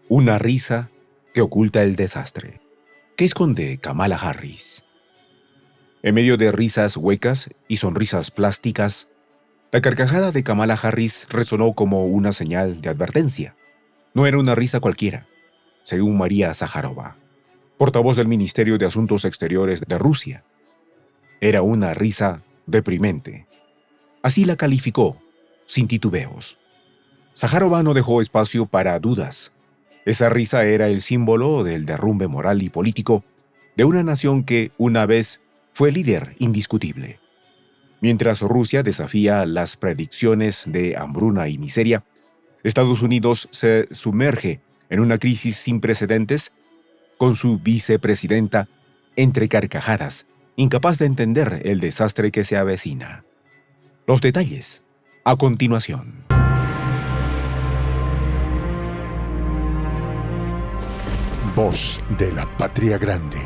Una risa que oculta el desastre. ¿Qué esconde Kamala Harris? En medio de risas huecas y sonrisas plásticas, la carcajada de Kamala Harris resonó como una señal de advertencia. No era una risa cualquiera, según María Zaharova, portavoz del Ministerio de Asuntos Exteriores de Rusia. Era una risa deprimente. Así la calificó, sin titubeos. Zaharova no dejó espacio para dudas. Esa risa era el símbolo del derrumbe moral y político de una nación que, una vez, fue líder indiscutible. Mientras Rusia desafía las predicciones de hambruna y miseria, Estados Unidos se sumerge en una crisis sin precedentes con su vicepresidenta entre carcajadas, incapaz de entender el desastre que se avecina. Los detalles, a continuación. Voz de la Patria Grande.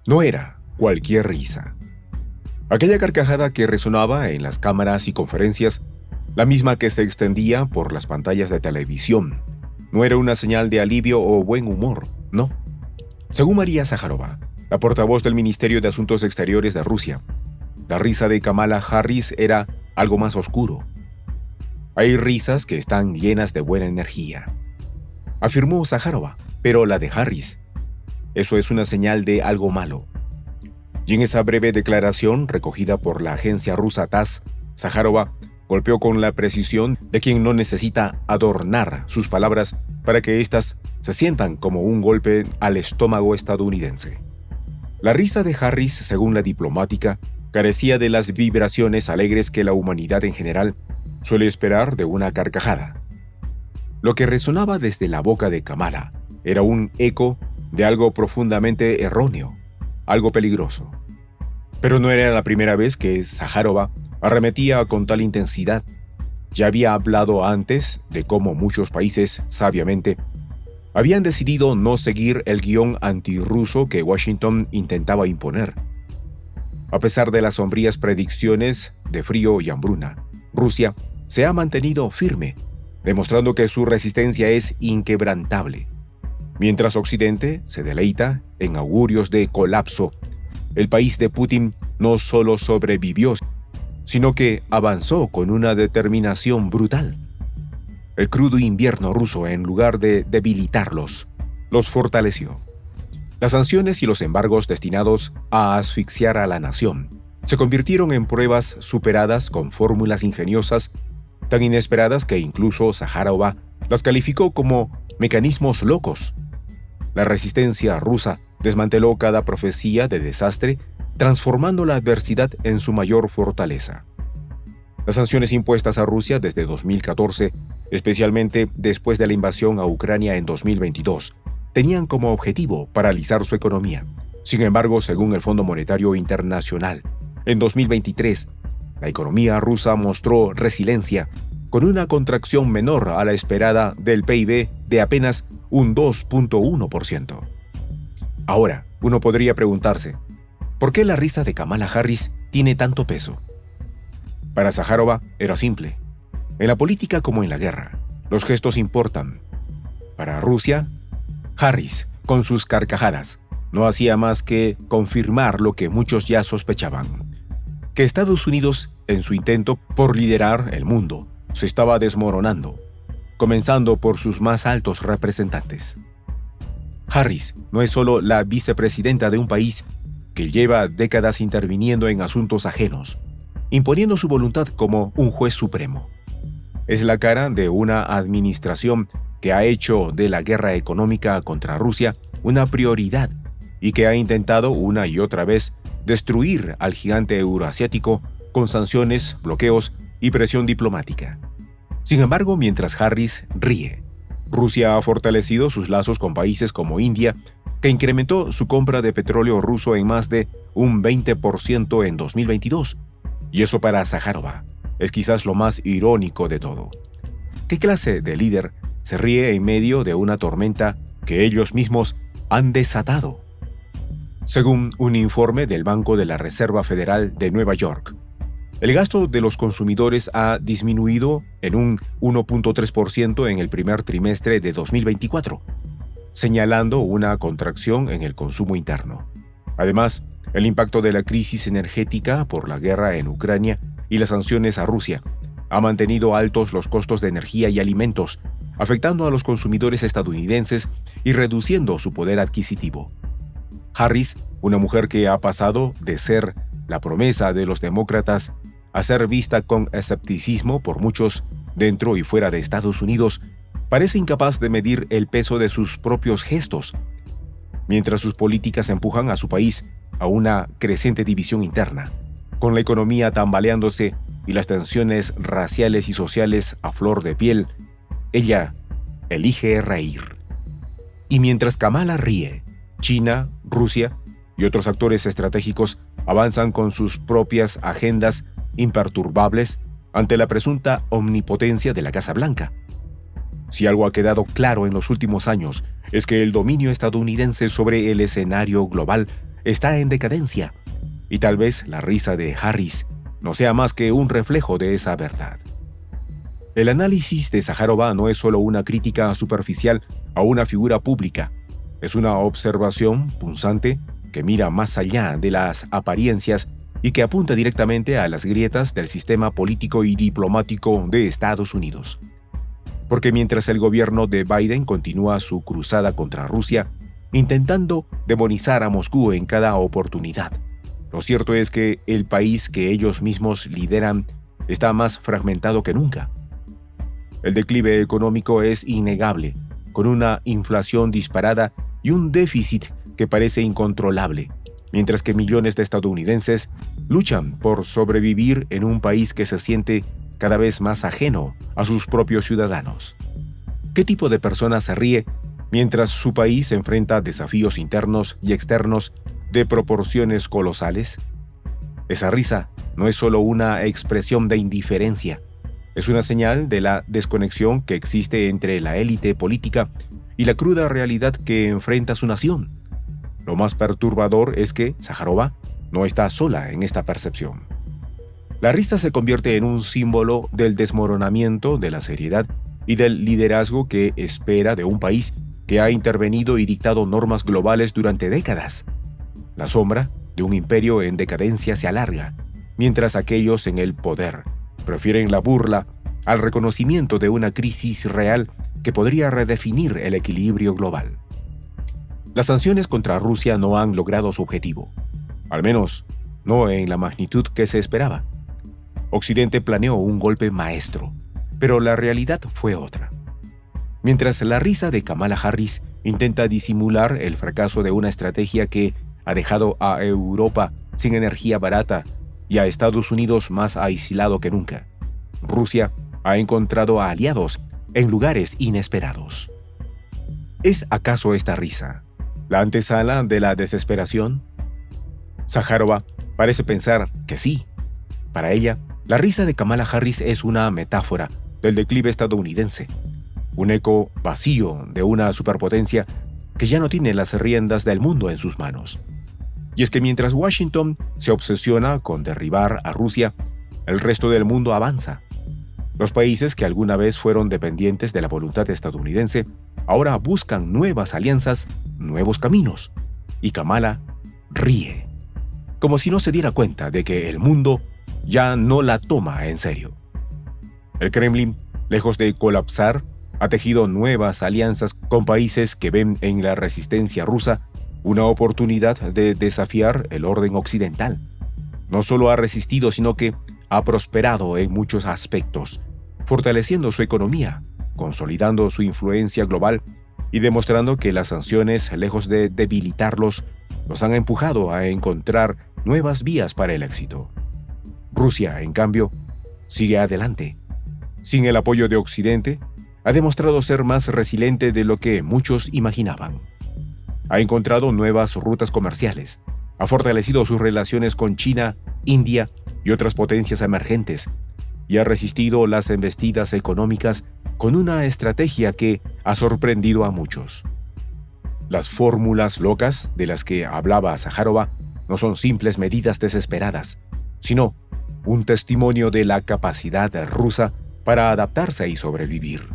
No era cualquier risa. Aquella carcajada que resonaba en las cámaras y conferencias, la misma que se extendía por las pantallas de televisión, no era una señal de alivio o buen humor, no. Según María Zaharova, la portavoz del Ministerio de Asuntos Exteriores de Rusia, la risa de Kamala Harris era algo más oscuro. Hay risas que están llenas de buena energía, afirmó Zaharova, pero la de Harris, eso es una señal de algo malo. Y en esa breve declaración recogida por la agencia rusa TASS, Zaharova golpeó con la precisión de quien no necesita adornar sus palabras para que éstas se sientan como un golpe al estómago estadounidense. La risa de Harris, según la diplomática, carecía de las vibraciones alegres que la humanidad en general suele esperar de una carcajada. Lo que resonaba desde la boca de Kamala era un eco de algo profundamente erróneo, algo peligroso. Pero no era la primera vez que Zaharova arremetía con tal intensidad. Ya había hablado antes de cómo muchos países, sabiamente, habían decidido no seguir el guión antirruso que Washington intentaba imponer. A pesar de las sombrías predicciones de frío y hambruna, Rusia se ha mantenido firme, demostrando que su resistencia es inquebrantable. Mientras Occidente se deleita en augurios de colapso, el país de Putin no solo sobrevivió, sino que avanzó con una determinación brutal. El crudo invierno ruso, en lugar de debilitarlos, los fortaleció. Las sanciones y los embargos destinados a asfixiar a la nación se convirtieron en pruebas superadas con fórmulas ingeniosas, tan inesperadas que incluso Zaharova las calificó como mecanismos locos. La resistencia rusa desmanteló cada profecía de desastre, transformando la adversidad en su mayor fortaleza. Las sanciones impuestas a Rusia desde 2014, especialmente después de la invasión a Ucrania en 2022, tenían como objetivo paralizar su economía. Sin embargo, según el Fondo Monetario Internacional, en 2023, la economía rusa mostró resiliencia, con una contracción menor a la esperada del PIB de apenas un 2.1%. Ahora, uno podría preguntarse, ¿por qué la risa de Kamala Harris tiene tanto peso? Para Zaharova era simple. En la política como en la guerra, los gestos importan. Para Rusia, Harris, con sus carcajadas, no hacía más que confirmar lo que muchos ya sospechaban: que Estados Unidos, en su intento por liderar el mundo, se estaba desmoronando, comenzando por sus más altos representantes. Harris no es solo la vicepresidenta de un país que lleva décadas interviniendo en asuntos ajenos, imponiendo su voluntad como un juez supremo. Es la cara de una administración que ha hecho de la guerra económica contra Rusia una prioridad y que ha intentado una y otra vez destruir al gigante euroasiático con sanciones, bloqueos y presión diplomática. Sin embargo, mientras Harris ríe, Rusia ha fortalecido sus lazos con países como India, que incrementó su compra de petróleo ruso en más de un 20% en 2022. Y eso para Zaharova es quizás lo más irónico de todo. ¿Qué clase de líder se ríe en medio de una tormenta que ellos mismos han desatado? Según un informe del Banco de la Reserva Federal de Nueva York, El gasto de los consumidores ha disminuido en un 1.3% en el primer trimestre de 2024, señalando una contracción en el consumo interno. Además, el impacto de la crisis energética por la guerra en Ucrania y las sanciones a Rusia ha mantenido altos los costos de energía y alimentos, afectando a los consumidores estadounidenses y reduciendo su poder adquisitivo. Harris, una mujer que ha pasado de ser la promesa de los demócratas a ser vista con escepticismo por muchos dentro y fuera de Estados Unidos, parece incapaz de medir el peso de sus propios gestos, mientras sus políticas empujan a su país a una creciente división interna, con la economía tambaleándose y las tensiones raciales y sociales a flor de piel. Ella elige reír. Y mientras Kamala ríe, China, Rusia y otros actores estratégicos avanzan con sus propias agendas imperturbables ante la presunta omnipotencia de la Casa Blanca. Si algo ha quedado claro en los últimos años es que el dominio estadounidense sobre el escenario global está en decadencia, y tal vez la risa de Harris no sea más que un reflejo de esa verdad. El análisis de Zaharova no es solo una crítica superficial a una figura pública, es una observación punzante que mira más allá de las apariencias y que apunta directamente a las grietas del sistema político y diplomático de Estados Unidos. Porque mientras el gobierno de Biden continúa su cruzada contra Rusia, intentando demonizar a Moscú en cada oportunidad, lo cierto es que el país que ellos mismos lideran está más fragmentado que nunca. El declive económico es innegable, con una inflación disparada y un déficit que parece incontrolable, mientras que millones de estadounidenses luchan por sobrevivir en un país que se siente cada vez más ajeno a sus propios ciudadanos. ¿Qué tipo de persona se ríe mientras su país enfrenta desafíos internos y externos de proporciones colosales? Esa risa no es solo una expresión de indiferencia, es una señal de la desconexión que existe entre la élite política y la cruda realidad que enfrenta su nación. Lo más perturbador es que Zaharova no está sola en esta percepción. La risa se convierte en un símbolo del desmoronamiento de la seriedad y del liderazgo que espera de un país que ha intervenido y dictado normas globales durante décadas. La sombra de un imperio en decadencia se alarga, mientras aquellos en el poder prefieren la burla al reconocimiento de una crisis real que podría redefinir el equilibrio global. Las sanciones contra Rusia no han logrado su objetivo, al menos no en la magnitud que se esperaba. Occidente planeó un golpe maestro, pero la realidad fue otra. Mientras la risa de Kamala Harris intenta disimular el fracaso de una estrategia que ha dejado a Europa sin energía barata y a Estados Unidos más aislado que nunca, Rusia ha encontrado a aliados en lugares inesperados. ¿Es acaso esta risa la antesala de la desesperación? Zaharova parece pensar que sí. Para ella, la risa de Kamala Harris es una metáfora del declive estadounidense, un eco vacío de una superpotencia que ya no tiene las riendas del mundo en sus manos. Y es que mientras Washington se obsesiona con derribar a Rusia, el resto del mundo avanza. Los países que alguna vez fueron dependientes de la voluntad estadounidense ahora buscan nuevas alianzas, nuevos caminos. Y Kamala ríe, como si no se diera cuenta de que el mundo ya no la toma en serio. El Kremlin, lejos de colapsar, ha tejido nuevas alianzas con países que ven en la resistencia rusa una oportunidad de desafiar el orden occidental. No solo ha resistido, sino que ha prosperado en muchos aspectos, fortaleciendo su economía, consolidando su influencia global y demostrando que las sanciones, lejos de debilitarlos, los han empujado a encontrar nuevas vías para el éxito. Rusia, en cambio, sigue adelante. Sin el apoyo de Occidente, ha demostrado ser más resiliente de lo que muchos imaginaban. Ha encontrado nuevas rutas comerciales, ha fortalecido sus relaciones con China, India y otras potencias emergentes, y ha resistido las embestidas económicas con una estrategia que ha sorprendido a muchos. Las fórmulas locas de las que hablaba Zaharova no son simples medidas desesperadas, sino un testimonio de la capacidad rusa para adaptarse y sobrevivir.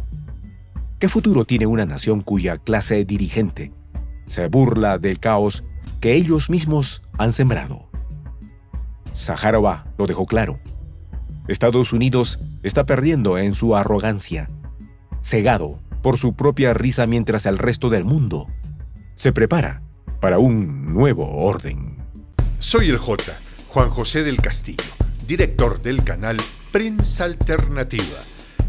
¿Qué futuro tiene una nación cuya clase dirigente se burla del caos que ellos mismos han sembrado? Sajárova lo dejó claro. Estados Unidos está perdiendo en su arrogancia, cegado por su propia risa mientras el resto del mundo se prepara para un nuevo orden. Soy el J, Juan José del Castillo, director del canal Prensa Alternativa.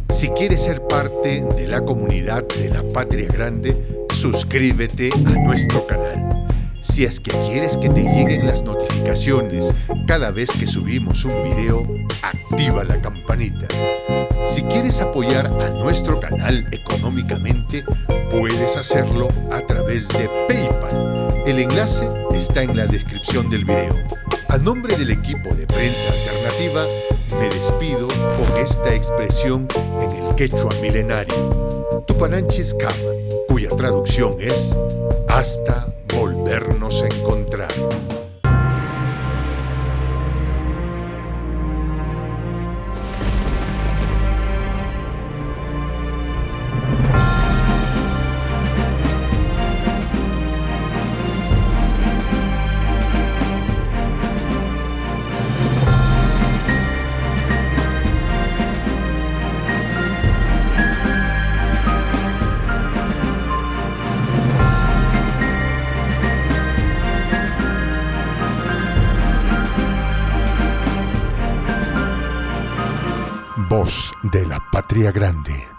Si quieres ser parte de la comunidad de la Patria Grande, suscríbete a nuestro canal. Si es que quieres que te lleguen las notificaciones cada vez que subimos un video, activa la campanita. Si quieres apoyar a nuestro canal económicamente, puedes hacerlo a través de PayPal. El enlace está en la descripción del video. A nombre del equipo de Prensa Alternativa, me despido con esta expresión en el quechua milenario, Tupananchis Kama, cuya traducción es hasta volvernos a encontrar. Voz de la Patria Grande.